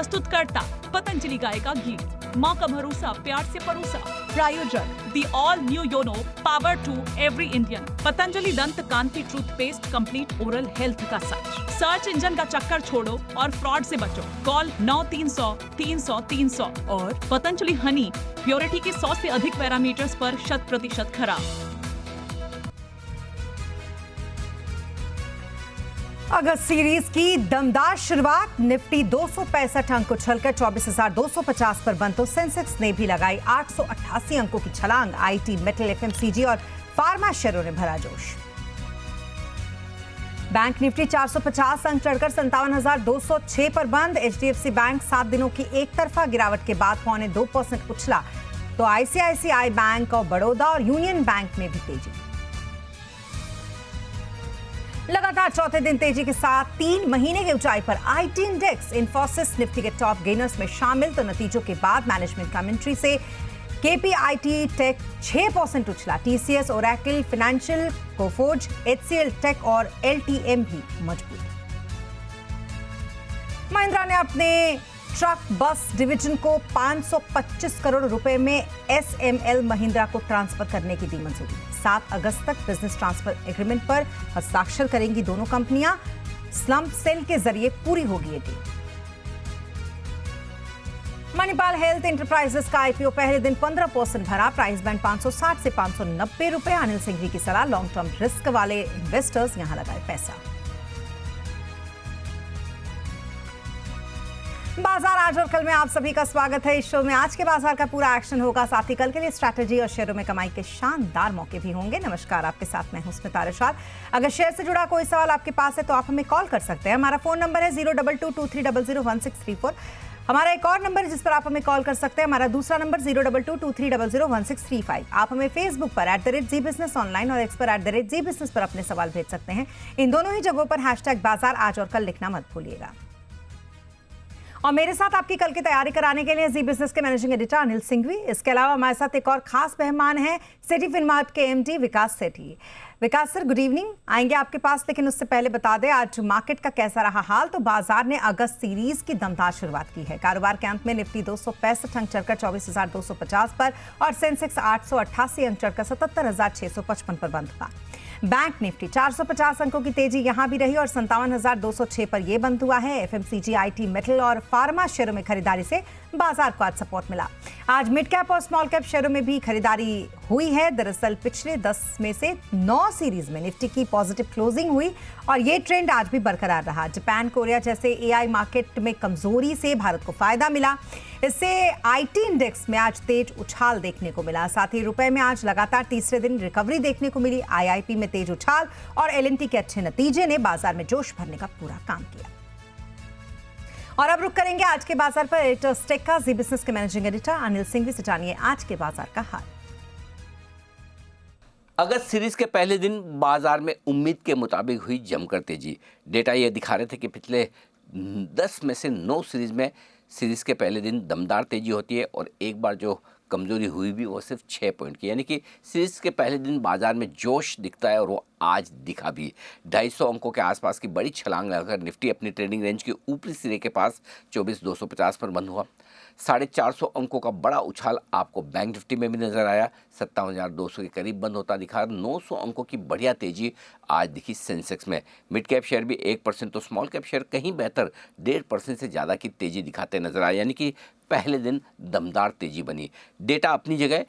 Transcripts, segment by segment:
प्रस्तुतकर्ता पतंजलि गाय का घी, माँ का भरोसा प्यार से परोसा। प्रायोजक the all new YONO power to every Indian. Patanjali Dant Kanti toothpaste complete oral health का सच। सर्च इंजन का चक्कर छोड़ो और फ्रॉड से बचो। कॉल 9300 300 300। और पतंजलि हनी प्योरिटी के 100 से अधिक पैरामीटर्स पर 100% खराब। अगस्त सीरीज की दमदार शुरुआत। निफ्टी 265 अंक उछलकर 24,250 पर बंद तो सेंसेक्स ने भी लगाई 888 अंकों की छलांग। आईटी, मेटल, एफएमसीजी और फार्मा शेयरों ने भरा जोश। बैंक निफ्टी 450 अंक चढ़कर 57,206 पर बंद। एचडीएफसी बैंक 7 दिनों की एक तरफा गिरावट के बाद 0.25% उछला तो आईसीआईसीआई बैंक ऑफ बड़ौदा और यूनियन बैंक में भी तेजी। लगातार चौथे दिन तेजी के साथ 3 महीने की ऊंचाई पर आईटी इंडेक्स। इन्फोसिस निफ्टी के टॉप गेनर्स में शामिल तो नतीजों के बाद मैनेजमेंट कमेंट्री से केपीआईटी टेक 6% उछला। TCS, Oracle financial, Coforge, HCL tech और एलटीएम भी मजबूत। महिंद्रा ने अपने ट्रक बस डिवीजन को 525 करोड़ रुपए में एसएमएल महिंद्रा को ट्रांसफर करने की दी मंजूरी। 7 अगस्त तक बिजनेस ट्रांसफर एग्रीमेंट पर हस्ताक्षर करेंगी दोनों कंपनियां। स्लम्प सेल के जरिए पूरी होगी ये डील। मणिपाल हेल्थ एंटरप्राइजेस का आईपीओ पहले दिन 15% भरा। प्राइस बैंड 560 से 590 रुपए। अनिल सिंघवी की सलाह, लॉन्ग टर्म रिस्क वाले इन्वेस्टर्स यहां लगाए पैसा। बाजार आज और कल में आप सभी का स्वागत है। इस शो में आज के बाजार का पूरा एक्शन होगा, साथ ही कल के लिए स्ट्रैटेजी और शेयरों में कमाई के शानदार मौके भी होंगे। नमस्कार, आपके साथ मैं हूं स्मिता रशाद। अगर शेयर से जुड़ा कोई सवाल आपके पास है तो आप हमें कॉल कर सकते हैं। हमारा फोन नंबर है 02223001634। हमारा एक और नंबर जिस पर आप हमें कॉल कर सकते हैं, हमारा दूसरा नंबर 02223001635। आप हमें फेसबुक पर @जी बिजनेस ऑनलाइन और एक्स पर @जी बिजनेस पर अपने सवाल भेज सकते हैं। इन दोनों ही जगहों पर #बाजार आज और कल लिखना मत भूलिएगा। और मेरे साथ आपकी कल की तैयारी कराने के लिए जी बिजनेस के मैनेजिंग एडिटर अनिल सिंघवी। इसके अलावा हमारे साथ एक और खास मेहमान हैं, सिटी फिनमार्ट के एमडी विकास सेठी। विकास सर, गुड इवनिंग। आएंगे आपके पास, लेकिन उससे पहले बता दें आज मार्केट का कैसा रहा हाल। तो बाजार ने अगस्त सीरीज की दमदार शुरुआत की है। कारोबार के अंत में निफ्टी 265 अंक चढ़कर 24,250 पर और सेंसेक्स 888 अंक चढ़कर 77,655 पर बंद हुआ। बैंक निफ्टी 450 अंकों की तेजी यहां भी रही और 57,206 पर यह बंद हुआ है। एफएमसीजी, आईटी, मेटल और फार्मा शेयरों में खरीदारी से बाजार को आज सपोर्ट मिला। आज मिड कैप और स्मॉल कैप शेयरों में भी खरीदारी हुई है। दरअसल पिछले 10 में से 9 सीरीज में निफ्टी की पॉजिटिव क्लोजिंग हुई और ये ट्रेंड आज भी बरकरार रहा। जापान, कोरिया जैसे एआई मार्केट में कमजोरी से भारत को फायदा मिला। इससे आईटी इंडेक्स में आज तेज उछाल देखने को मिला। साथ ही रुपए में आज लगातार तीसरे दिन रिकवरी देखने को मिली। आईआईपी में तेज उछाल और एलएनटी के अच्छे नतीजे ने बाजार में जोश भरने का पूरा काम किया। और अब रुक करेंगे आज के बाजार पर एडिटर स्टेक का जी बिजनेस के मैनेजिंग एडिटर अनिल सिंघवी से। जानिए आज के बाजार का हाल। अगस्त सीरीज के पहले दिन बाजार में उम्मीद के मुताबिक हुई जमकर तेजी। डेटा ये दिखा रहे थे कि पिछले 10 में से 9 सीरीज में सीरीज के पहले दिन दमदार तेजी होती है और एक बार जो कमजोरी हुई भी वो सिर्फ 6 पॉइंट की, यानी कि सीरीज के पहले दिन बाजार में जोश दिखता है और वो आज दिखा भी। 250 अंकों के आसपास की बड़ी छलांग लगाकर निफ्टी अपनी ट्रेडिंग रेंज के ऊपरी सिरे के पास 24,250 पर बंद हुआ। 450 अंकों का बड़ा उछाल आपको बैंक निफ्टी में भी नजर आया। 57,200 के करीब बंद होता दिखा। 900 अंकों की बढ़िया तेजी आज दिखी सेंसेक्स में। मिड कैप शेयर भी 1% तो स्मॉल कैप शेयर कहीं बेहतर 1.5% से ज़्यादा की तेजी दिखाते नजर आए, यानी कि पहले दिन दमदार तेजी बनी। डेटा अपनी जगह,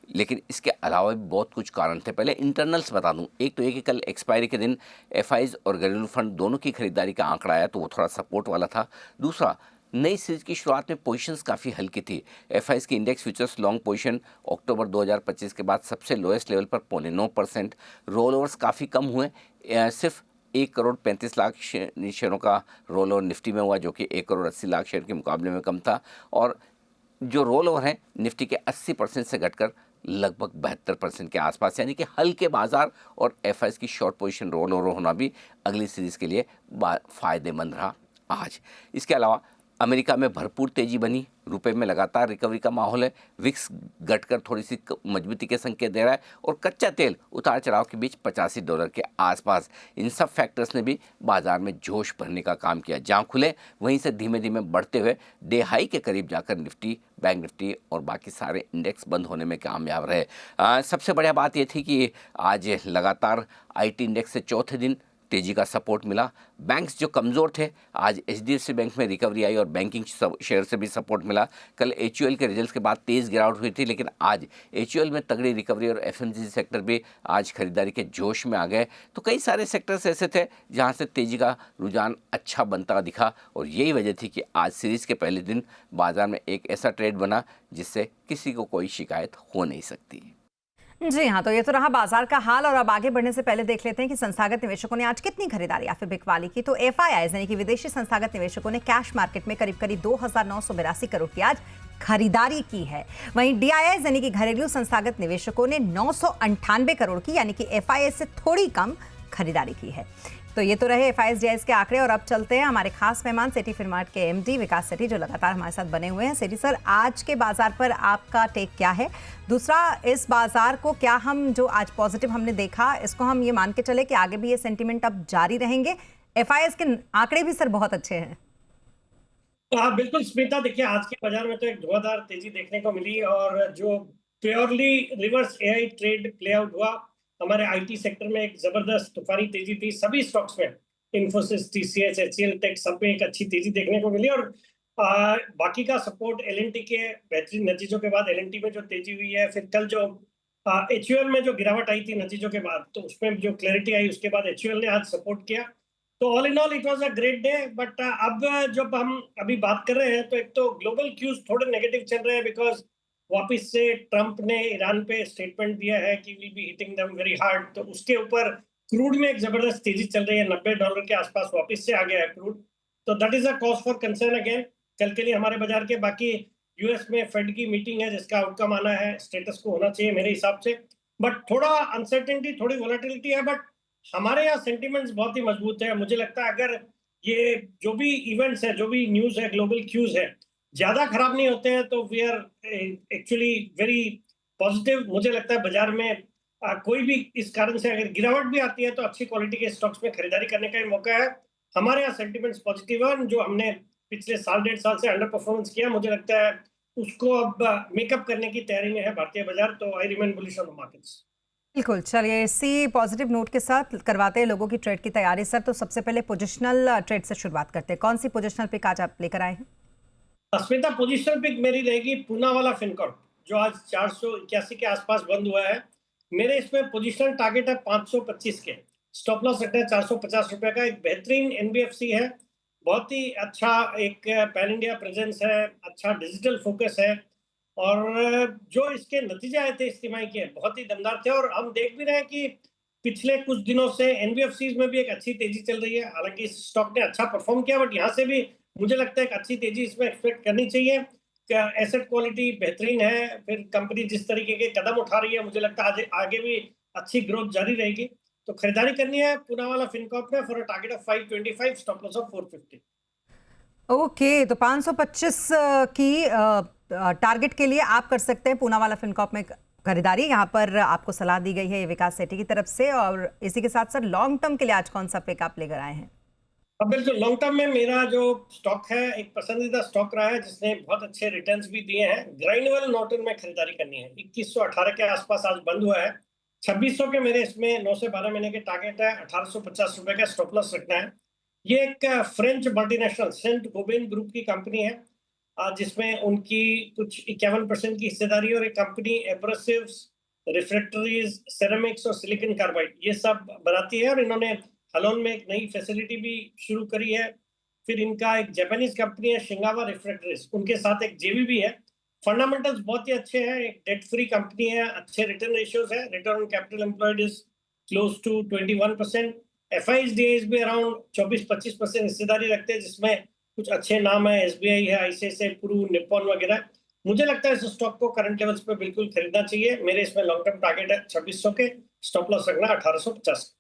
लेकिन इसके अलावा भी बहुत कुछ कारण थे। पहले इंटरनल्स बता दूं। एक तो ये कि कल एक्सपायरी के दिन एफआईज और घरेलू फंड दोनों की खरीदारी का आंकड़ा आया तो वो थोड़ा सपोर्ट वाला था। दूसरा, नई सीरीज की शुरुआत में पोजीशंस काफ़ी हल्की थी। एफआईज की इंडेक्स फ्यूचर्स लॉन्ग पोजीशन अक्टूबर 2025 के बाद सबसे लोएस्ट लेवल पर 0.9%। रोल ओवर्स काफ़ी कम हुए, सिर्फ 1,35,00,000 शेयरों का रोल ओवर निफ्टी में हुआ, जो कि 1,80,00,000 शेयर के मुकाबले में कम था। और जो रोल ओवर हैं निफ्टी के 80% से घटकर लगभग 72% के आसपास, यानी कि हल्के बाजार और एफआईज की शॉर्ट पोजीशन रोल ओवर होना भी अगली सीरीज के लिए फ़ायदेमंद रहा आज। इसके अलावा अमेरिका में भरपूर तेजी बनी, रुपए में लगातार रिकवरी का माहौल है, विक्स घटकर थोड़ी सी मजबूती के संकेत दे रहा है और कच्चा तेल उतार चढ़ाव के बीच $85 के आसपास। इन सब फैक्टर्स ने भी बाजार में जोश भरने का काम किया। जहां खुले वहीं से धीमे धीमे बढ़ते हुए डे हाई के करीब जाकर निफ्टी, बैंक निफ्टी और बाकी सारे इंडेक्स बंद होने में कामयाब रहे। सबसे बढ़िया बात यह थी कि आज लगातार आईटी इंडेक्स से चौथे दिन तेजी का सपोर्ट मिला। बैंक्स जो कमज़ोर थे, आज एचडीएफसी बैंक में रिकवरी आई और बैंकिंग शेयर से भी सपोर्ट मिला। कल एचयूएल के रिजल्ट्स के बाद तेज़ गिरावट हुई थी, लेकिन आज एचयूएल में तगड़ी रिकवरी और एफएमसीजी सेक्टर भी आज खरीदारी के जोश में आ गए। तो कई सारे सेक्टर्स ऐसे थे जहां से तेजी का रुझान अच्छा बनता दिखा और यही वजह थी कि आज सीरीज़ के पहले दिन बाजार में एक ऐसा ट्रेड बना जिससे किसी को कोई शिकायत हो नहीं सकती। जी हाँ, तो ये तो रहा बाजार का हाल और अब आगे बढ़ने से पहले देख लेते हैं कि संस्थागत निवेशकों ने आज कितनी खरीदारी या फिर बिकवाली की। तो एफआईआईज यानी कि विदेशी संस्थागत निवेशकों ने कैश मार्केट में करीब करीब 2,982 करोड़ की आज खरीदारी की है। वहीं डीआईआईज यानी कि घरेलू संस्थागत निवेशकों ने 998 करोड़ की यानी कि एफआईआईज से थोड़ी कम खरीदारी की है। तो ये तो रहे एफआईआईज डीआईआईज के आंकड़े और अब चलते हैं हमारे खास मेहमान सेठी फिनमार्ट के एमडी विकास सेठी जो लगातार हमारे साथ बने हुए हैं। सेठी सर, आज के बाजार पर आपका टेक क्या है? दूसरा, इस बाजार को क्या हम जो आज पॉजिटिव हमने देखा, इसको हम ये मान के चले कि आगे भी ये सेंटीमेंट अब जारी रहेंगे? एफआईआईज के आंकड़े भी सर बहुत अच्छे हैं। हाँ बिल्कुल स्मिता, देखिए आज के बाजार में तो एक धुआंधार तेजी देखने को मिली और जो purely reverse AI trade play out हुआ, हमारे आईटी सेक्टर में एक जबरदस्त तूफानी तेजी थी। सभी स्टॉक्स में इन्फोसिस, टीसीएस, एचसीएल टेक सब में एक अच्छी तेजी देखने को मिली और बाकी का सपोर्ट एलएनटी के बेहतरीन नतीजों के बाद एलएनटी में जो तेजी हुई है, फिर कल जो एचयूएल में जो गिरावट आई थी नतीजों के बाद, तो उसमें जो क्लैरिटी आई उसके बाद एचयूएल ने आज सपोर्ट किया। तो all in all it was a great day. But अब जब हम अभी बात कर रहे हैं तो एक तो ग्लोबल क्यूज थोड़े नेगेटिव चल रहे हैं बिकॉज वापस से ट्रंप ने ईरान पे स्टेटमेंट दिया है कि will be hitting them very hard. तो उसके ऊपर क्रूड में एक जबरदस्त तेजी चल रही है, $90 के आसपास वापस से आ गया है क्रूड। तो that is a cause for concern again कल के लिए हमारे बाजार के। बाकी यूएस में फेड की मीटिंग है जिसका आउटकम आना है, स्टेटस को होना चाहिए मेरे हिसाब से। बट थोड़ा अनसर्टेनिटी, थोड़ी वोलेटिलिटी है, बट हमारे यहाँ सेंटिमेंट्स बहुत ही मजबूत है। मुझे लगता है अगर ये जो भी इवेंट्स है, जो भी न्यूज़ है, ग्लोबल क्यूज है, ज्यादा खराब नहीं होते हैं तो we are actually very positive. मुझे लगता है बाजार में कोई भी इस कारण से अगर गिरावट भी आती है तो अच्छी क्वालिटी के स्टॉक्स में खरीदारी करने का ही मौका है। हमारे यहाँ सेंटिमेंट्स पॉजिटिव है। जो हमने पिछले साल डेढ़ साल से अंडर परफॉर्मेंस किया, मुझे लगता है उसको अब मेकअप करने की तैयारी में है भारतीय बाजार। तो I remain bullish on the markets. बिल्कुल, चलिए इसी पॉजिटिव नोट के साथ करवाते हैं लोगों की ट्रेड की तैयारी। सर, तो सबसे पहले पोजिशनल ट्रेड से शुरुआत करते हैं। कौन सी पोजिशनल पिक आज आप लेकर आए हैं? अस्मिता, पोजिशनल पिक मेरी रहेगी पूना वाला फिनकॉर्प जो आज 481 के आसपास बंद हुआ है। मेरे इसमें पोजिशनल टारगेट है 525 के, स्टॉप लॉस रखना है 450 रुपए का। एक बेहतरीन एनबीएफसी है, बहुत ही अच्छा एक पैन इंडिया प्रेजेंस है, अच्छा डिजिटल फोकस है और जो इसके नतीजे आए थे इस तिमाही के बहुत ही दमदार थे। और हम देख भी रहे हैं कि पिछले कुछ दिनों से एनबीएफसीज में भी एक अच्छी तेजी चल रही है। हालांकि इस स्टॉक ने अच्छा परफॉर्म किया, बट यहाँ से भी मुझे लगता है एक अच्छी तेजी इसमें एक्सपेक्ट करनी चाहिए। एसेट क्वालिटी बेहतरीन है, फिर कंपनी जिस तरीके के कदम उठा रही है, मुझे लगता है आगे भी अच्छी ग्रोथ जारी रहेगी। तो खरीदारी करनी है पूना वाला फिनकॉर्प में for a target of 525, stop loss of 450। Okay, तो 525 की टारगेट के लिए आप कर सकते हैं पूना वाला फिनकॉर्प में खरीदारी। यहाँ पर आपको सलाह दी गई है ये विकास सेठी की तरफ से। और इसी के साथ सर, लॉन्ग टर्म के लिए आज कौन सा पिक आप लेकर आए हैं? अब बिल्कुल लॉन्ग टर्म में मेरा जो स्टॉक है एक पसंदीदा स्टॉक रहा है जिसने बहुत अच्छे रिटर्न्स भी दिए हैं। ग्राइंडवेल नॉर्टन में खरीदारी करनी है। 2118 के आसपास आज बंद हुआ है। 2600 के मेरे इसमें 9 से 12 महीने के टारगेट है। 1850 रुपए का स्टॉप लॉस रखना है। ये एक French multinational Saint Gobain group की कंपनी है जिसमें उनकी कुछ 51% की हिस्सेदारी और एक कंपनी एब्रेसिव्स, रिफ्रैक्टरीज, सेरेमिक्स और सिलिकॉन कार्बाइड ये सब बनाती है। और इन्होंने हलोन में एक नई फैसिलिटी भी शुरू करी है। फिर इनका एक जापानीज कंपनी है शिंगावा रिफ्रैक्टरीज, उनके साथ एक जेवी भी है। फंडामेंटल्स बहुत ही अच्छे हैं, एक डेट फ्री कंपनी है, अच्छे रिटर्न रेशियोज है। Return on capital employed is close to 21%। FIDs भी अराउंड 24-25% हिस्सेदारी रखते हैं जिसमें कुछ अच्छे नाम है, एसबीआई है, आईसीआईसीआई, पुरू, निप्पॉन वगैरह। मुझे लगता है इस स्टॉक को करंट लेवल्स पे बिल्कुल खरीदना चाहिए। मेरे इसमें लॉन्ग टर्म टारगेट है 2600 के, स्टॉप लॉस रखना 1850।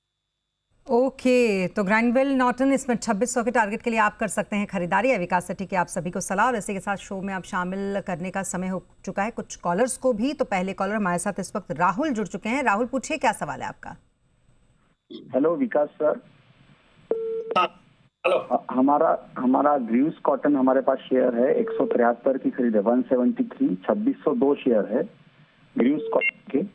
ओके, तो ग्राइंडवेल नॉर्टन इसमें 2600 के टारगेट के लिए आप कर सकते हैं खरीदारी। है विकास सेठी की आप सभी को सलाह, और इसी के साथ शो में आप शामिल करने का समय हो चुका है कुछ कॉलर्स को भी। तो पहले कॉलर हमारे साथ इस वक्त राहुल जुड़ चुके हैं। राहुल, पूछिए क्या सवाल है आपका। हेलो विकास सर। हाँ, हेलो। हमारा ग्रीव्स कॉटन हमारे पास शेयर है 173 की खरीद है, 173, 2602 शेयर है ग्रीव्स कॉटन के।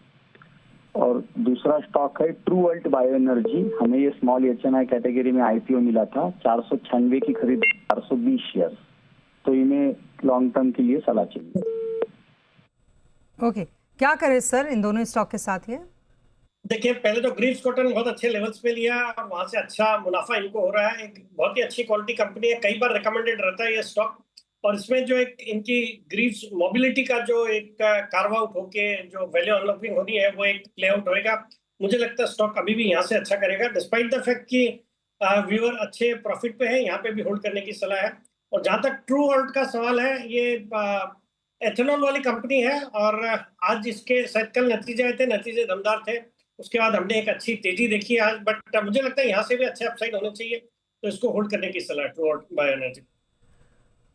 और दूसरा स्टॉक है ट्रू वर्ल्ड बायो एनर्जी, हमें ये स्मॉल एचएनआई कैटेगरी में आईपीओ मिला था, 496 की खरीद, 420 शेयर। तो इन्हें लॉन्ग टर्म के लिए सलाह चाहिए। ओके, क्या करें सर इन दोनों स्टॉक के साथ? ये देखिए, पहले तो ग्रीव्स कॉटन बहुत अच्छे लेवल्स पे लिया और वहां से अच्छा मुनाफा इनको हो रहा है। एक बहुत ही अच्छी क्वालिटी कंपनी है, कई बार रिकमेंडेड रहता है ये स्टॉक। और इसमें जो एक इनकी ग्रीव्स मोबिलिटी का जो एक कार्व आउट होके जो वैल्यू अनलॉकिंग होनी है वो एक प्ले आउट होएगा। मुझे लगता है स्टॉक अभी भी यहाँ से अच्छा करेगा, डिस्पाइट द फैक्ट कि व्यूअर अच्छे प्रॉफिट पे है, यहाँ पे भी होल्ड करने की सलाह है। और जहां तक ट्रू वर्ल्ड का सवाल है, ये एथेनॉल वाली कंपनी है और आज इसके शायद कल नतीजे आए थे, नतीजे दमदार थे। उसके बाद हमने एक अच्छी तेजी देखी आज, बट मुझे लगता है यहाँ से भी अच्छे अपसाइड होने चाहिए, तो इसको होल्ड करने की सलाह true world bio energy.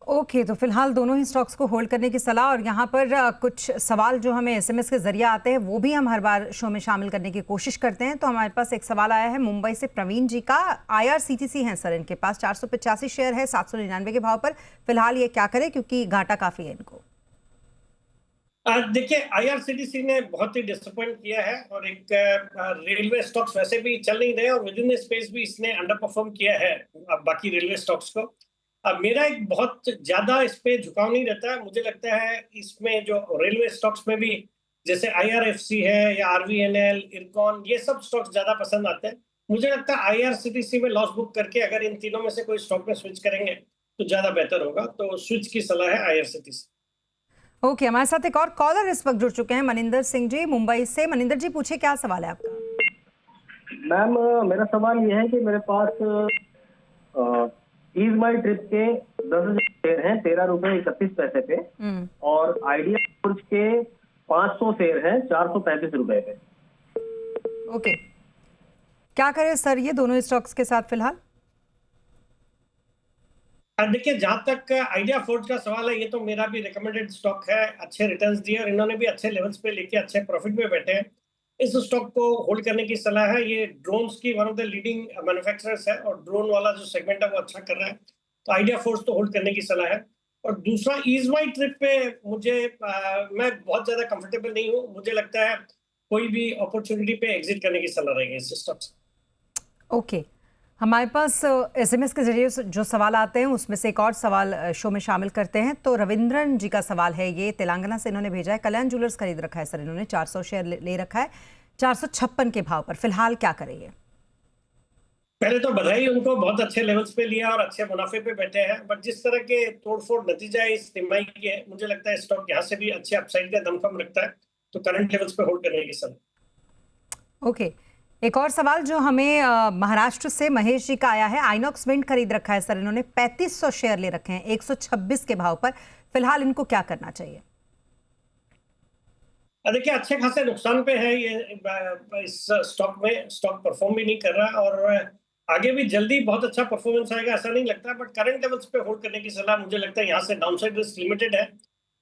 Okay, तो फिलहाल दोनों ही स्टॉक्स को होल्ड करने की सलाह। और यहाँ पर कुछ सवाल जो हमें एसएमएस के जरिए आते हैं वो भी हम हर बार शो में शामिल करने की कोशिश करते हैं। तो हमारे पास एक सवाल आया है मुंबई से प्रवीण जी का। IRCTC है सर इनके पास, 485 शेयर है 799 के भाव पर। फिलहाल ये क्या करे क्योंकि घाटा काफी है इनको? देखिए, IRCTC ने बहुत ही डिसअपॉइंट किया है और एक रेलवे स्टॉक्स वैसे भी चल नहीं रहे और विद इन स्पेस भी इसने अंडर परफॉर्म किया है बाकी रेलवे स्टॉक्स को। मेरा एक बहुत ज्यादा इस पे झुकाव नहीं रहता है। मुझे लगता है इसमें जो रेलवे स्टॉक्स में भी जैसे IRFC है या RVNL, इरकॉन, ये सब स्टॉक्स ज्यादा पसंद आते हैं। मुझे लगता है IRCTC में लॉस बुक करके अगर इन तीनों में से कोई स्टॉक में स्विच करेंगे तो ज्यादा बेहतर होगा। तो स्विच की सलाह है IRCTC। ओके, हमारे साथ एक और कॉलर इस वक्त जुड़ चुके हैं, मनिंदर सिंह जी मुंबई से। मनिंदर जी, पूछिए क्या सवाल है आपका। मैम, मेरा सवाल ये है कि मेरे पास ईज माई ट्रिप के 10,000 शेयर हैं 13 रुपए 31 पैसे पे, और आइडिया फूड्स के 500 शेयर हैं 435 रुपए पे। ओके, क्या करें सर ये दोनों स्टॉक्स के साथ फिलहाल? देखिए, जहां तक आइडिया फोर्ज का सवाल है, ये तो मेरा भी रिकमेंडेड स्टॉक है, अच्छे रिटर्न्स दिए और इन्होंने भी अच्छे लेवल्स पे लेके अच्छे प्रॉफिट में बैठे हैं। इस स्टॉक को होल्ड करने की सलाह है। ये ड्रोन्स की one of the leading manufacturers है और ड्रोन वाला जो सेगमेंट है वो अच्छा कर रहा है, तो आइडिया फोर्ज तो होल्ड करने की सलाह है। और दूसरा, ईज माई ट्रिप पे मुझे मैं बहुत ज्यादा कंफर्टेबल नहीं हूँ। मुझे लगता है कोई भी अपॉर्चुनिटी पे एग्जिट करने की सलाह रहेगी इस स्टॉक से। ओके, हमारे पास एसएमएस के जरिए जो सवाल आते हैं उसमें से एक और सवाल शो में शामिल करते हैं। तो रविंद्रन जी का सवाल है, ये तेलंगाना से इन्होंने भेजा है। कल्याण ज्वेलर्स खरीद रखा है सर इन्होंने, 400 शेयर ले रखा है 456 के भाव पर। फिलहाल क्या करेंगे? पहले तो बधाई उनको, बहुत अच्छे लेवल्स पे लिया और अच्छे मुनाफे पे बैठे हैं, बट जिस तरह के तोड़फोड़ नतीजा इस तिमाही के, मुझे लगता है स्टॉक यहाँ से भी अच्छे अपसाइड का दमखम रखता है, तो करंट लेवल्स पे होल्ड करने की सलाह। ओके, एक और सवाल जो हमें महाराष्ट्र से महेश जी का आया है। आइनॉक्स विंड खरीद रखा है सर इन्होंने, 3500 शेयर ले रखे हैं 126 के भाव पर। फिलहाल इनको क्या करना चाहिए? देखिए, अच्छे खासे नुकसान पे है ये इस स्टॉक में। स्टॉक परफॉर्म भी नहीं कर रहा और आगे भी जल्दी बहुत अच्छा परफॉर्मेंस आएगा ऐसा नहीं लगता, बट करंट लेवल्स पे होल्ड करने की सलाह। मुझे लगता है यहाँ से डाउनसाइड रिस्क लिमिटेड है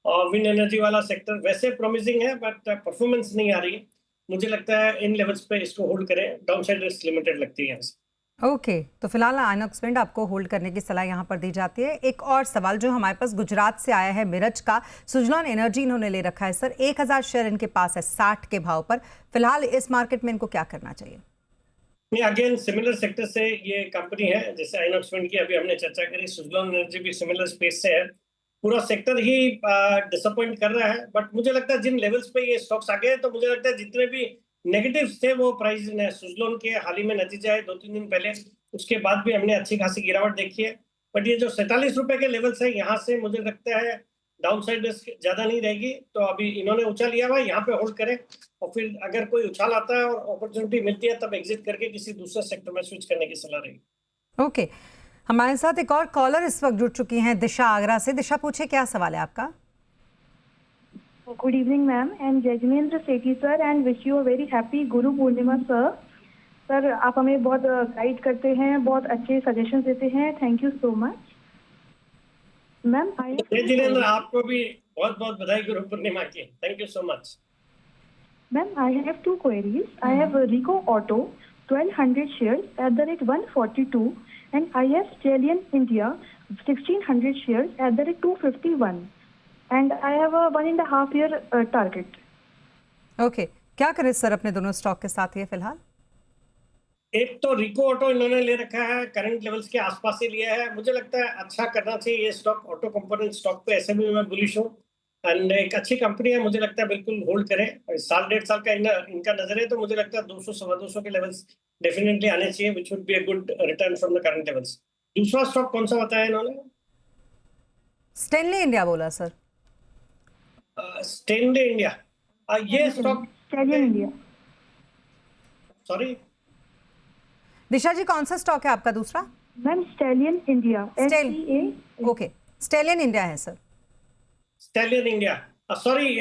और विंड एनर्जी वाला सेक्टर वैसे प्रॉमिसिंग है बट परफॉर्मेंस नहीं आ रही है। मुझे लगता है इन लेवल्स पे इसको होल्ड करें, डाउनसाइड रिस्क लिमिटेड लगती है यहाँ से। ओके, तो फिलहाल आइनॉक्स विंड आपको होल्ड करने की सलाह यहाँ पर दी जाती है। एक और सवाल जो हमारे पास गुजरात से आया है, मिरज का। सुजलॉन एनर्जी इन्होंने ले रखा है सर, 1000 शेयर इनके पास है 60 के भाव पर। फिलहाल इस मार्केट में इनको क्या करना चाहिए? अगेन सिमिलर सेक्टर से ये कंपनी है जैसे आइनॉक्स विंड की अभी हमने चर्चा करी। सुजलॉन एनर्जी भी सिमिलर स्पेस से है, पूरा सेक्टर ही डिसअपॉइंट कर रहा है। बट मुझे लगता है जिन लेवल्स पे ये स्टॉक्स आ गए, तो मुझे लगता है जितने भी नेगेटिव्स थे वो प्राइस सुजलॉन के हाल ही में नतीजे आए 2-3 दिन पहले, उसके बाद भी हमने अच्छी खासी गिरावट देखी है। बट ये जो 47 रुपए के लेवल्स है, यहाँ से मुझे लगता है डाउनसाइड रिस्क ज्यादा नहीं रहेगी। तो अभी इन्होंने उछाल लिया हुआ, यहाँ पे होल्ड करें और फिर अगर कोई उछाल आता है और अपॉर्चुनिटी मिलती है तब एग्जिट करके किसी दूसरे सेक्टर में स्विच करने की सलाह रहेगी। ओके, हमारे साथ एक और कॉलर इस वक्त जुड़ चुकी हैं, दिशा आगरा से। दिशा, पूछे क्या सवाल है आपका? Good evening, ma'am. I'm Jajmendra Sethi, sir, and wish you a very happy Guru Purnima, sir. Sir आप हमें बहुत गाइड करते हैं, बहुत अच्छे सजेशन देते हैं, thank you so much ma'am. जय जिनेंद्र, आपको भी बहुत बहुत बधाई गुरु पूर्णिमा की। Thank you so much. Ma'am, I have two queries. I have Rico Auto, 1200 shares at the rate 142, and I have Stallion India, 1600 shares at the rate 251, and I have a 1.5 year target. Okay, क्या करें sir अपने दोनों stock के साथ ये फिलहाल? एक तो रिको ऑटो इन्होंने ले रखा है, करंट लेवल्स के आसपास ही लिया है। मुझे लगता है अच्छा करना चाहिए ये स्टॉक। ऑटो कंपोनेंट स्टॉक पे ऐसे भी मैं बुलिश हूँ, एंड एक अच्छी कंपनी है। मुझे लगता है बिल्कुल होल्ड करें। साल डेढ़ साल का इनका नजर है, तो मुझे लगता है 200 सवा 200 के लेवल्स डेफिनेटली आने चाहिए, which would be a good return from the current levels. दूसरा स्टॉक कौन सा बताया इन्होंने? स्टेनली इंडिया बोला सर। स्टेनली इंडिया, ये स्टॉक Stallion India. सॉरी दिशा जी, कौन सा स्टॉक है आपका दूसरा? Ma'am, Stallion India. Stal- SCA. Okay, Stallion India है sir. Stallion India, sorry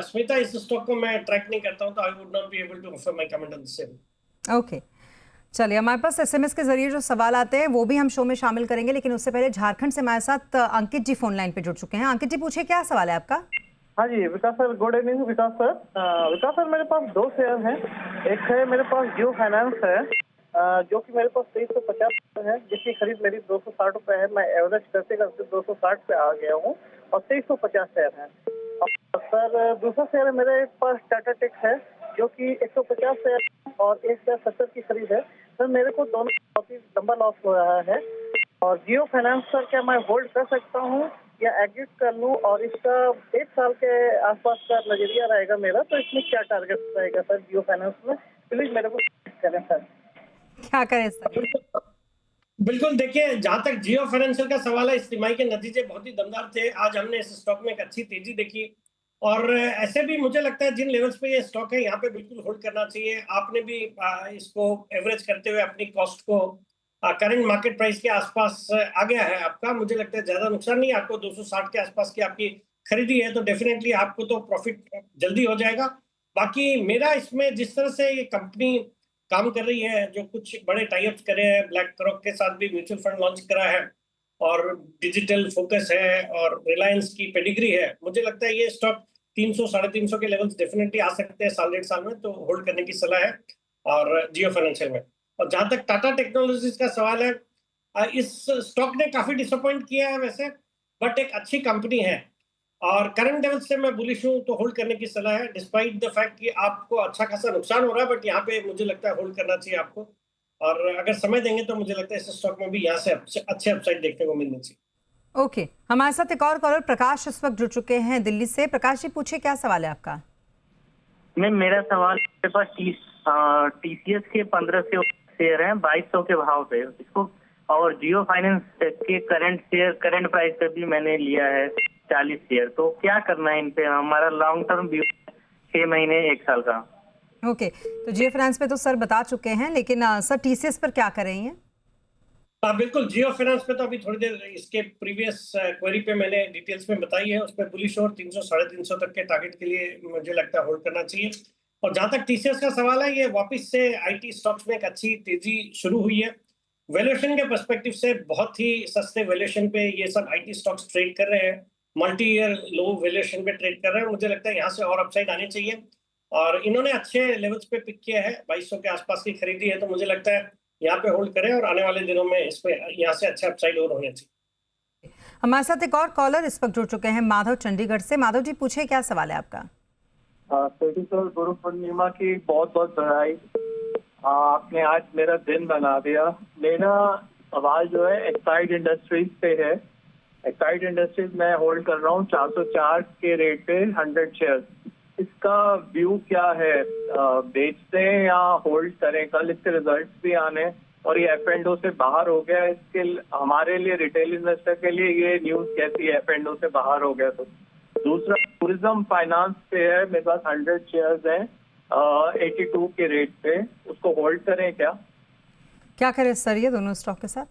Smita, इस स्टॉक को मैं ट्रैक नहीं करता हूं, तो I would not be able to offer my comment on the same. Okay, चलिए हमारे पास एसएमएस के जरिए जो सवाल आते हैं वो भी हम शो में शामिल करेंगे, लेकिन उससे पहले झारखंड से हमारे साथ अंकित जी फोन लाइन पे जुड़ चुके हैं। अंकित जी पूछिए, क्या सवाल है आपका? हाँ जी, विकास सर, गुड इवनिंग विकास सर। विकास सर, मेरे पास दो शेयर हैं। एक है मेरे पास जियो फाइनेंस है, जो कि मेरे पास 2350 है, जिसकी खरीद मेरी 260 रुपये है। मैं एवरेज करते करते 260 पे आ गया हूँ, और 2350 शेयर है। और सर दूसरा शेयर मेरे पास टाटा टेक है, जो कि 150 शेयर और 1070 की खरीद है। सर मेरे को दोनों काफी लंबा लॉस हो रहा है, और जियो फाइनेंस सर क्या मैं होल्ड कर सकता हूँ या एग्जिट कर लूँ? और इसका 1 साल के आसपास का नजरिया रहेगा मेरा, तो इसमें क्या टारगेट रहेगा सर जियो फाइनेंस में? प्लीज मेरे को करें सर। क्या करें सर? बिल्कुल, देखिए जहां तक जियो फाइनेंशियल का सवाल है, इस तिमाही के नतीजे बहुत ही दमदार थे। आज हमने इस स्टॉक में एक अच्छी तेजी देखी, और ऐसे भी मुझे लगता है जिन लेवल्स पे ये स्टॉक है, यहाँ पे बिल्कुल होल्ड करना चाहिए। आपने भी इसको एवरेज करते हुए अपनी कॉस्ट को करंट मार्केट प्राइस के आसपास आ गया है आपका। मुझे लगता है ज्यादा नुकसान नहीं है आपको। 260 के आसपास की आपकी खरीदी है, तो डेफिनेटली आपको तो प्रॉफिट जल्दी हो जाएगा। बाकी मेरा इसमें जिस तरह से ये कंपनी काम कर रही है, जो कुछ बड़े टाई अप्स करे हैं, ब्लैक रॉक के साथ भी म्यूचुअल फंड लॉन्च करा है, और डिजिटल फोकस है, और रिलायंस की पेडिग्री है, मुझे लगता है ये स्टॉक 300 350 के लेवल्स डेफिनेटली आ सकते हैं साल डेढ़ साल में, तो होल्ड करने की सलाह है और जियो फाइनेंशियल में। और जहां तक टाटा टेक्नोलॉजीज का सवाल है, इस स्टॉक ने काफी डिसअपॉइंट किया है वैसे, बट एक अच्छी कंपनी है, और करंट लेवल से मैं बुलिश हूँ, तो होल्ड करने की सलाह है, डिस्पाइट द फैक्ट कि आपको अच्छा खासा नुकसान हो रहा है। बट यहाँ पे मुझे लगता है होल्ड करना चाहिए आपको, और अगर समय देंगे तो मुझे लगता है इस स्टॉक में भी यहाँ से अच्छे अपसाइड देखने को मिलनी चाहिए। ओके, हमारे साथ एक और कॉलर प्रकाश इस वक्त जुड़ चुके हैं दिल्ली से। प्रकाश जी पूछिए, क्या सवाल है आपका? मैम मेरा सवाल, मेरे पास टीसीएस के 1500 शेयर हैं 2200 के भाव पे इसको, और जियो फाइनेंस के करंट प्राइस पे भी मैंने लिया है 40 शेयर। तो क्या करना है इन पे? हमारा लॉन्ग टर्म व्यू 6 महीने 1 साल का। ओके, तो जियो फाइनेंस पे तो सर बता चुके हैं, लेकिन सर टीसीएस पर क्या कर रही हैं? बिल्कुल, जियो फाइनेंस पे तो अभी थोड़ी देर इसके प्रीवियस क्वेरी पे मैंने डिटेल्स में बताई है। उस पर बुलिश और 300 350 तक के टारगेट के लिए मुझे लगता है होल्ड करना चाहिए। और जहां तक टीसीएस का सवाल है, ये वापस से आईटी स्टॉक्स में एक अच्छी तेजी शुरू हुई है। वैल्यूएशन के पर्सपेक्टिव से बहुत ही सस्ते वैल्यूएशन पे ये सब आईटी स्टॉक्स ट्रेड कर रहे हैं, मल्टी ईयर लो वैल्यूएशन पे ट्रेड कर रहे हैं। मुझे लगता है यहाँ से और अपसाइड आनी चाहिए, और इन्होंने अच्छे लेवल्स पे पिक किया है, 2200 के आसपास की खरीदी है, तो मुझे लगता है यहाँ पे होल्ड करें, और आने वाले दिनों में इस पे यहाँ से अच्छा अपसाइड और होना चाहिए। हमारे साथ एक और कॉलर इस वक्त जुड़ चुके हैं, माधव चंडीगढ़ से। माधव जी पूछिए, क्या सवाल है आपका? सर गुरु पूर्णिमा की बहुत बहुत बधाई। आपने आज मेरा दिन बना दिया। मेरा सवाल जो है एक्साइड इंडस्ट्रीज पे है। एक्साइड इंडस्ट्रीज मैं होल्ड कर रहा हूँ 404 के रेट पे 100 शेयर। इसका व्यू क्या है? बेचते हैं या होल्ड करें? कल इसके रिजल्ट्स भी आने, और ये एफ&ओ से बाहर हो गया। इसके हमारे लिए, रिटेल इन्वेस्टर के लिए ये न्यूज कैसी है, एफ&ओ से बाहर हो गया तो? दूसरा टूरिज्म फाइनेंस पे है, मेरे पास 100 शेयर्स हैं 82 के रेट पे। उसको होल्ड करें क्या करें सर ये दोनों स्टॉक के साथ?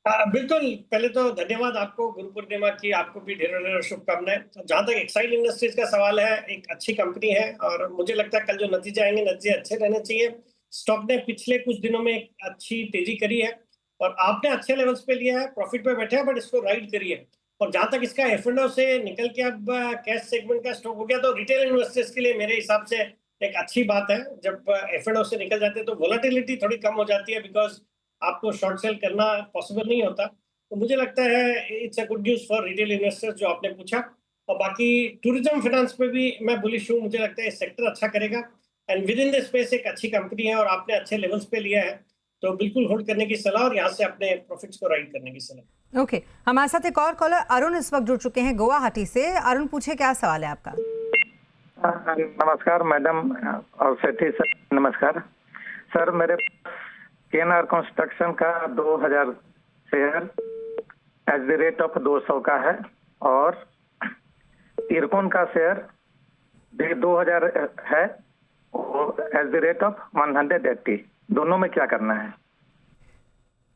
बिल्कुल, पहले तो धन्यवाद आपको गुरु पूर्णिमा की, आपको भी ढेरों ढेरों शुभकामनाएं। जहां तक एक्साइड इंडस्ट्रीज का सवाल है, एक अच्छी कंपनी है, और मुझे लगता है कल जो नतीजे आएंगे, नतीजे अच्छे रहने चाहिए। स्टॉक ने पिछले कुछ दिनों में एक अच्छी तेजी करी है और आपने अच्छे लेवल्स पे लिया है, प्रॉफिट पे बैठे हैं, बट इसको राइड करिए। और जहां तक इसका F&O से निकल के अब कैश सेगमेंट का स्टॉक हो गया, तो रिटेल इन्वेस्टर्स के लिए मेरे हिसाब से एक अच्छी बात है। जब F&O से निकल जाते हैं तो वोलेटिलिटी थोड़ी कम हो जाती है, बिकॉज आपको शॉर्ट सेल करना पॉसिबल नहीं होता। तो मुझे लगता है it's a good news for retail investors जो आपने पूछा। और बाकी टूरिज्म फाइनेंस पे भी मैं बुलिश हूँ, मुझे लगता है इस सेक्टर अच्छा करेगा and with in the space एक अच्छी कंपनी है और आपने अच्छे लेवल्स पे लिया है, तो बिल्कुल होल्ड करने की सलाह और यहाँ से अपने प्रॉफिट्स को राइड करने की सलाह। ओके, हमारे साथ एक और कॉलर अरुण इस वक्त जुड़ चुके हैं गुवाहाटी से। अरुण, पूछे क्या सवाल है आपका? नमस्कार मैडम और सेठी सर, नमस्कार सर। मेरे केएनआर कंस्ट्रक्शन का 2000 शेयर @ऑफ 200 का है और इरकॉन का शेयर 2000 है @ऑफ 180। दोनों में क्या करना है?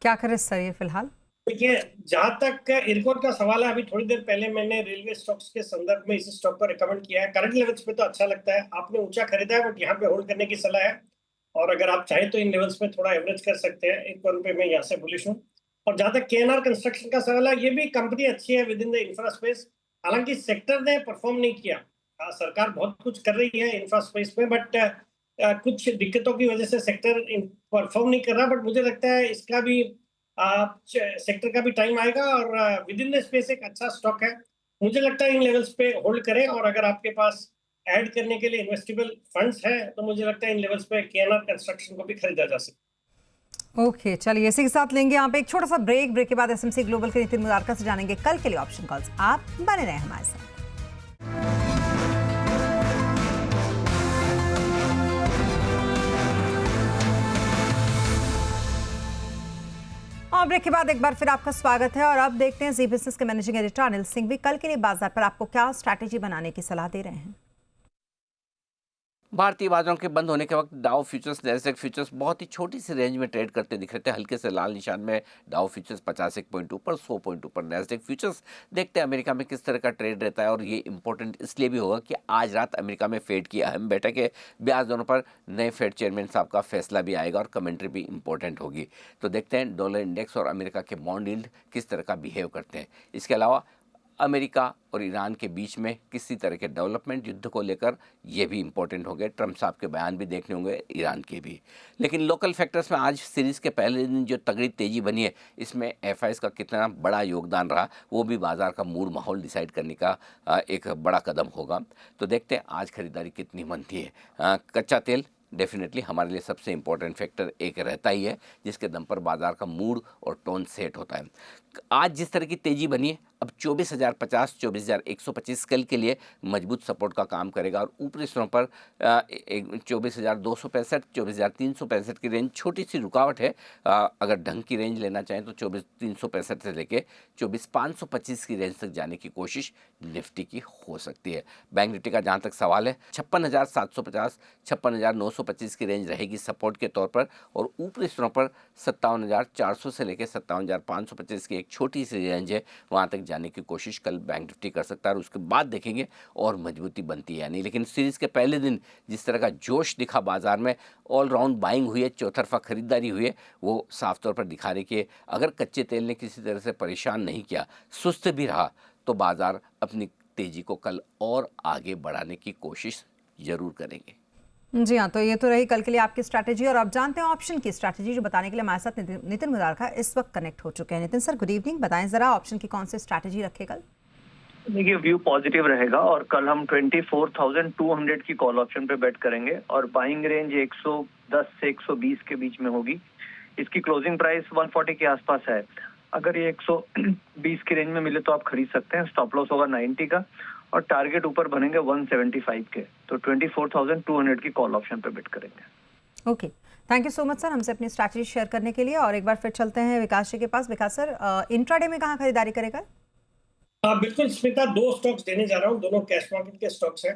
क्या करे सर ये फिलहाल? देखिए, जहां तक इरकॉन का सवाल है, अभी थोड़ी देर पहले मैंने रेलवे स्टॉक्स के संदर्भ में इस स्टॉक को रिकमेंड किया है। करंट लेवल्स पे तो अच्छा लगता है, आपने ऊंचा खरीदा है, बट यहाँ पे होल्ड करने की सलाह है। और अगर आप चाहें तो इन लेवल्स पे थोड़ा एवरेज कर सकते हैं। इरकॉन पे मैं यहाँ से बुलिश हूँ। और जहां तक केएनआर कंस्ट्रक्शन का सवाल है, ये भी कंपनी अच्छी है with in the infra space. हालांकि सेक्टर ने परफॉर्म नहीं किया। सरकार बहुत कुछ कर रही है इंफ्रा स्पेस में, बट कुछ दिक्कतों की वजह से सेक्टर परफॉर्म नहीं कर रहा। बट मुझे लगता है इसका भी सेक्टर का भी टाइम आएगा और विद इन द स्पेस एक अच्छा स्टॉक है। मुझे लगता है इन लेवल्स पे होल्ड करें और अगर आपके पास ऐड करने के लिए इन्वेस्टेबल फंड्स है तो मुझे लगता है इन लेवल्स पे केएनआर कंस्ट्रक्शन को भी खरीदा जा सकता है। ओके, चलिए इसी के साथ लेंगे यहाँ पे एक छोटा सा ब्रेक के बाद एसएमसी ग्लोबल के नितिन मुदारका से जानेंगे कल के लिए ऑप्शन कॉल्स। आप बने रहे हमारे साथ। और ब्रेक के बाद एक बार फिर आपका स्वागत है और अब देखते हैं जी बिजनेस के मैनेजिंग एडिटर अनिल सिंघवी कल के लिए बाजार पर आपको क्या स्ट्रैटेजी बनाने की सलाह दे रहे हैं। भारतीय बाजारों के बंद होने के वक्त डाउ फ्यूचर्स, नैस्डैक फ्यूचर्स बहुत ही छोटी सी रेंज में ट्रेड करते दिख रहे थे। हल्के से लाल निशान में डाउ फ्यूचर्स 51 पॉइंट ऊपर, 100 पॉइंट ऊपर नैस्डैक फ्यूचर्स। देखते हैं अमेरिका में किस तरह का ट्रेड रहता है और ये इंपॉर्टेंट इसलिए भी होगा कि आज रात अमेरिका में फेड की अहम बैठक है। ब्याज दरों पर नए फेड चेयरमैन साहब का फैसला भी आएगा और कमेंट्री भी इंपॉर्टेंट होगी। तो देखते हैं डॉलर इंडेक्स और अमेरिका के बॉन्ड यील्ड किस तरह का बिहेव करते हैं। इसके अलावा अमेरिका और ईरान के बीच में किसी तरह के डेवलपमेंट युद्ध को लेकर ये भी इंपॉर्टेंट हो गए। ट्रम्प साहब के बयान भी देखने होंगे ईरान के भी। लेकिन लोकल फैक्टर्स में आज सीरीज़ के पहले दिन जो तगड़ी तेज़ी बनी है, इसमें एफआईएस का कितना बड़ा योगदान रहा, वो भी बाजार का मूड माहौल डिसाइड करने का एक बड़ा कदम होगा। तो देखते हैं आज खरीदारी कितनी बनती है। कच्चा तेल डेफिनेटली हमारे लिए सबसे इम्पोर्टेंट फैक्टर एक रहता ही है, जिसके दम पर बाजार का मूड और टोन सेट होता है। आज जिस तरह की तेज़ी बनी है, अब 24,050, 24,125 कल के लिए मजबूत सपोर्ट का काम करेगा और ऊपरी स्तरों पर 24,265, 24,365 की रेंज छोटी सी रुकावट है। अगर ढंग की रेंज लेना चाहें तो 24,365 से लेके 24,525 की रेंज तक जाने की कोशिश निफ्टी की हो सकती है। बैंक निफ्टी का जहाँ तक सवाल है, 56,750, 56,925 की रेंज रहेगी सपोर्ट के तौर पर और ऊपरी स्तरों पर 57,400 से लेकर 57,525 की एक छोटी सी रेंज है, वहाँ तक जाने की कोशिश कल बैंक निफ्टी कर सकता है और उसके बाद देखेंगे और मजबूती बनती है या नहीं। लेकिन सीरीज़ के पहले दिन जिस तरह का जोश दिखा बाजार में, ऑल राउंड बाइंग हुई है, चौतरफा खरीदारी हुई है, वो साफ तौर पर दिखा रही कि अगर कच्चे तेल ने किसी तरह से परेशान नहीं किया, सुस्त भी रहा, तो बाजार अपनी तेज़ी को कल और आगे बढ़ाने की कोशिश ज़रूर करेंगे। जी हाँ, तो ये तो रही कल के लिए आपकी स्ट्रैटेजी और अब जानते हैं ऑप्शन की स्ट्रैटेजी, जो बताने के लिए हमारे साथ नितिन मुदारका इस वक्त कनेक्ट हो चुके हैं। नितिन सर, गुड इवनिंग, बताएं जरा ऑप्शन की कौन सी स्ट्रैटेजी रखे कल। देखिए, व्यू पॉजिटिव रहेगा और कल हम 24,200 की कॉल ऑप्शन पे बेट करेंगे और बाइंग रेंज 110 से 120 के बीच में होगी। इसकी क्लोजिंग प्राइस 140 के आसपास है। अगर ये 120 की रेंज में मिले तो आप खरीद सकते हैं। स्टॉप लॉस होगा 90 का और टारगेट ऊपर बनेंगे 175 के। तो 24,200 की कॉल ऑप्शन पे बेट करेंगे। Okay, thank you so much sir हमसे अपनी स्ट्रैटेजी शेयर करने के लिए। और एक बार फिर चलते हैं विकास जी के पास। विकास सर, इंट्राडे में कहाँ खरीदारी करेगा? बिल्कुल स्मिता, 2 स्टॉक्स देने जा रहा हूँ, दोनों कैश मार्केट के स्टॉक्स हैं।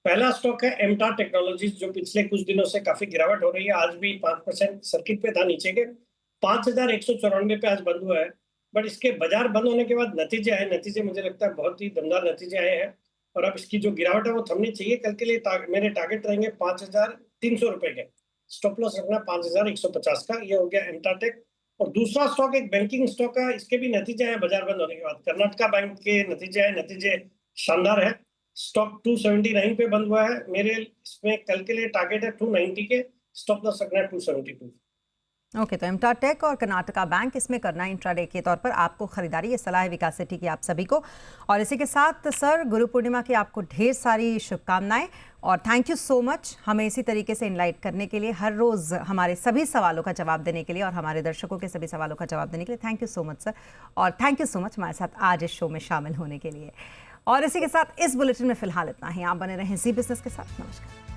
पहला स्टॉक है एमटार टेक्नोलॉजीज, जो पिछले कुछ दिनों से काफी गिरावट हो रही है। आज भी 5% सर्किट पे था, नीचे के 5,194 पे आज बंद हुआ है। बट इसके बाजार बंद होने के बाद नतीजे मुझे लगता है बहुत ही दमदार नतीजे आए हैं और अब इसकी जो गिरावट है वो थमनी चाहिए। कल के लिए मेरे टारगेट रहेंगे 5,300 रुपए के। स्टॉप लॉस रखना 5150 का। ये हो गया एंटाटेक। और दूसरा स्टॉक एक बैंकिंग स्टॉक है, इसके भी नतीजे हैं बाजार बंद होने के बाद। कर्नाटका बैंक के नतीजे शानदार है। स्टॉक 279 पे बंद हुआ है। मेरे इसमें कल के लिए टारगेट है 290 के, स्टॉप लॉस रखना है 272। ओके, तो एमटाटेक और कर्नाटका बैंक इसमें करना इंट्राडे के तौर पर आपको खरीदारी। ये सलाह है विकास सेठी की आप सभी को। और इसी के साथ सर, गुरु पूर्णिमा की आपको ढेर सारी शुभकामनाएं और थैंक यू सो मच हमें इसी तरीके से इनलाइट करने के लिए, हर रोज़ हमारे सभी सवालों का जवाब देने के लिए और हमारे दर्शकों के सभी सवालों का जवाब देने के लिए। Thank you so much sir, और थैंक यू सो मच हमारे साथ आज इस शो में शामिल होने के लिए। और इसी के साथ इस बुलेटिन में फिलहाल इतना ही। आप बने रहें जी बिजनेस के साथ। नमस्कार।